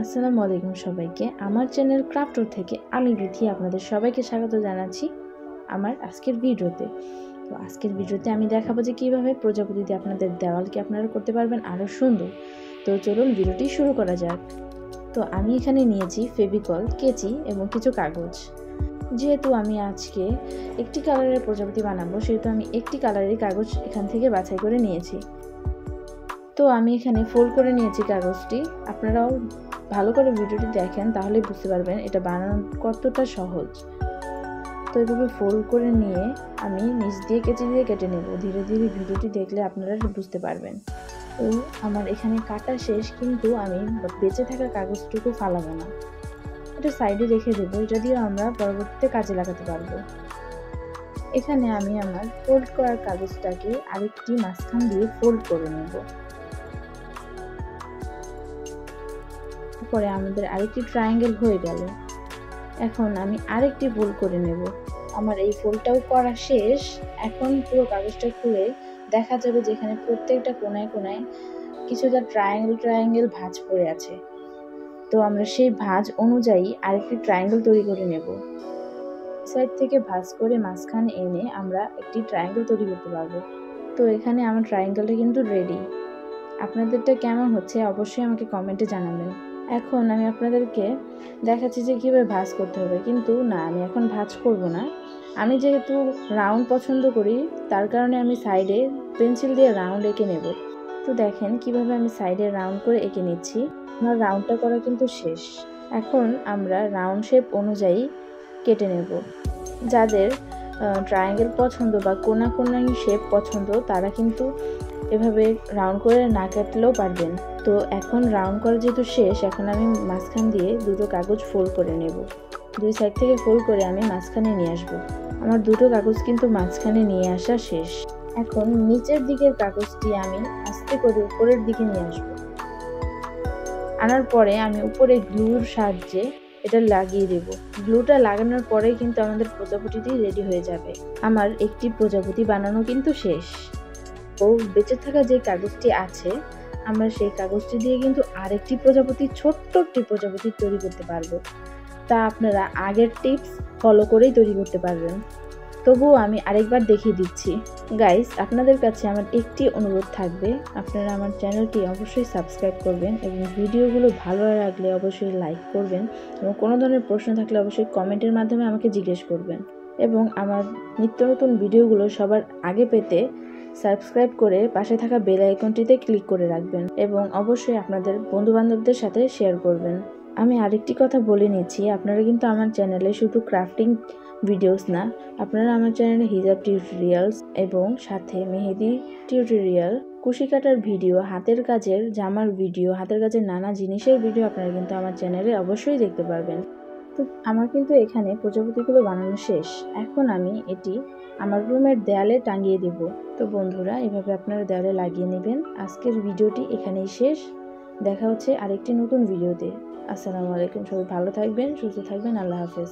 আসসালামু আলাইকুম সবাইকে। আমার চ্যানেল ক্রাফটর থেকে আমি বিথি আপনাদের সবাইকে স্বাগত জানাচ্ছি আমার আজকের ভিডিওতে। তো আজকের ভিডিওতে আমি দেখাবো যে কীভাবে প্রজাপতি দিয়ে আপনাদের দেওয়ালকে আপনারা করতে পারবেন আরও সুন্দর। তো চলুন ভিডিওটি শুরু করা যাক। তো আমি এখানে নিয়েছি ফেভিকল, কেচি এবং কিছু কাগজ। যেহেতু আমি আজকে একটি কালারের প্রজাপতি বানাবো, সেহেতু আমি একটি কালারের কাগজ এখান থেকে বাছাই করে নিয়েছি। তো আমি এখানে ফোল্ড করে নিয়েছি কাগজটি। আপনারাও ভালো করে ভিডিওটি দেখেন, তাহলে বুঝতে পারবেন এটা বানানো কতটা সহজ। তো এভাবে ফোল্ড করে নিয়ে আমি নিচ দিয়ে কেচি দিয়ে কেটে নেব। ধীরে ধীরে ভিডিওটি দেখলে আপনারা বুঝতে পারবেন। তো আমার এখানে কাটা শেষ, কিন্তু আমি বেঁচে থাকা কাগজটুকু ফালাবো না, এটা সাইডে রেখে দেবো। এটা দিয়ে আমরা পরবর্তীতে কাজে লাগাতে পারবো। এখানে আমি আমার ফোল্ড করার কাগজটাকে আরেকটি মাঝখান দিয়ে ফোল্ড করে নেব। পরে আমাদের আরেকটি ট্রায়াঙ্গেল হয়ে গেল। এখন আমি আরেকটি ফোল্ড করে নেব। আমার এই ফোল্ডটাও করা শেষ। এখন পুরো কাগজটা খুলে দেখা যাবে যেখানে প্রত্যেকটা কোনায় কোনায় কিছুটা ট্রায়াঙ্গেল ভাঁজ পড়ে আছে। তো আমরা সেই ভাঁজ অনুযায়ী আরেকটি ট্রায়াঙ্গেল তৈরি করে নেব। সাইড থেকে ভাঁজ করে মাঝখানে এনে আমরা একটি ট্রায়াঙ্গেল তৈরি করতে পারবো। তো এখানে আমার ট্রায়াঙ্গেলটা কিন্তু রেডি। আপনাদেরটা কেমন হচ্ছে অবশ্যই আমাকে কমেন্টে জানাবেন। এখন আমি আপনাদেরকে দেখাচ্ছি যে কীভাবে ভাঁজ করতে হবে, কিন্তু না, আমি এখন ভাঁজ করব না। আমি যেহেতু রাউন্ড পছন্দ করি, তার কারণে আমি সাইডে পেন্সিল দিয়ে রাউন্ড এঁকে নেব। তো দেখেন কিভাবে আমি সাইডে রাউন্ড করে এঁকে নিচ্ছি। আমার রাউন্ডটা করা কিন্তু শেষ। এখন আমরা রাউন্ড শেপ অনুযায়ী কেটে নেব। যাদের ট্রায়াঙ্গেল পছন্দ বা কোনা শেপ পছন্দ, তারা কিন্তু এভাবে রাউন্ড করে না কাটলেও পারবেন। তো এখন রাউন্ড করা যেহেতু শেষ, এখন আমি মাঝখান দিয়ে দুটো কাগজ ফোল্ড করে নেব। দুই সাইড থেকে ফোল্ড করে আমি মাঝখানে নিয়ে আসব। আমার দুটো কাগজ কিন্তু মাঝখানে নিয়ে আসা শেষ। এখন নিচের দিকের কাগজটি আমি আস্তে করে উপরের দিকে নিয়ে আসব। আনার পরে আমি উপরে গ্লুর সাহায্যে এটা লাগিয়ে দেব। গ্লুটা লাগানোর পরে কিন্তু আমাদের প্রজাপতিটি রেডি হয়ে যাবে। আমার একটি প্রজাপতি বানানো কিন্তু শেষ। ও বেঁচে থাকা যে কাগজটি আছে, আমরা সেই কাগজটি দিয়ে কিন্তু আরেকটি প্রজাপতি, ছোট্ট একটি প্রজাপতি তৈরি করতে পারবো। তা আপনারা আগের টিপস ফলো করেই তৈরি করতে পারবেন। তবুও আমি আরেকবার দেখিয়ে দিচ্ছি। গাইস, আপনাদের কাছে আমার একটি অনুরোধ থাকবে, আপনারা আমার চ্যানেলটি অবশ্যই সাবস্ক্রাইব করবেন এবং ভিডিওগুলো ভালো লাগলে অবশ্যই লাইক করবেন এবং কোনো ধরনের প্রশ্ন থাকলে অবশ্যই কমেন্টের মাধ্যমে আমাকে জিজ্ঞেস করবেন। এবং আমার নিত্য নতুন ভিডিওগুলো সবার আগে পেতে সাবস্ক্রাইব করে পাশে থাকা বেল আইকনটিতে ক্লিক করে রাখবেন এবং অবশ্যই আপনাদের বন্ধুবান্ধবদের সাথে শেয়ার করবেন। আমি আরেকটি কথা বলে নিচ্ছি, আপনারা কিন্তু আমার চ্যানেলে শুধু ক্রাফটিং ভিডিওস না, আপনারা আমার চ্যানেলে হিজাব টিউটোরিয়ালস এবং সাথে মেহেদি টিউটোরিয়াল, কুশি কাটার ভিডিও, হাতের কাজের জামার ভিডিও, হাতের কাজের নানা জিনিসের ভিডিও আপনারা কিন্তু আমার চ্যানেলে অবশ্যই দেখতে পারবেন। তো আমার কিন্তু এখানে প্রজাপতিগুলো বানানো শেষ। এখন আমি এটি আমার রুমের দেয়ালে টাঙিয়ে দেব। তো বন্ধুরা, এভাবে আপনারা দেয়ালে লাগিয়ে নেবেন। আজকের ভিডিওটি এখানেই শেষ। দেখা হচ্ছে আরেকটি নতুন ভিডিওতে। আসসালামু আলাইকুম। সবাই ভালো থাকবেন, সুস্থ থাকবেন। আল্লাহ হাফেজ।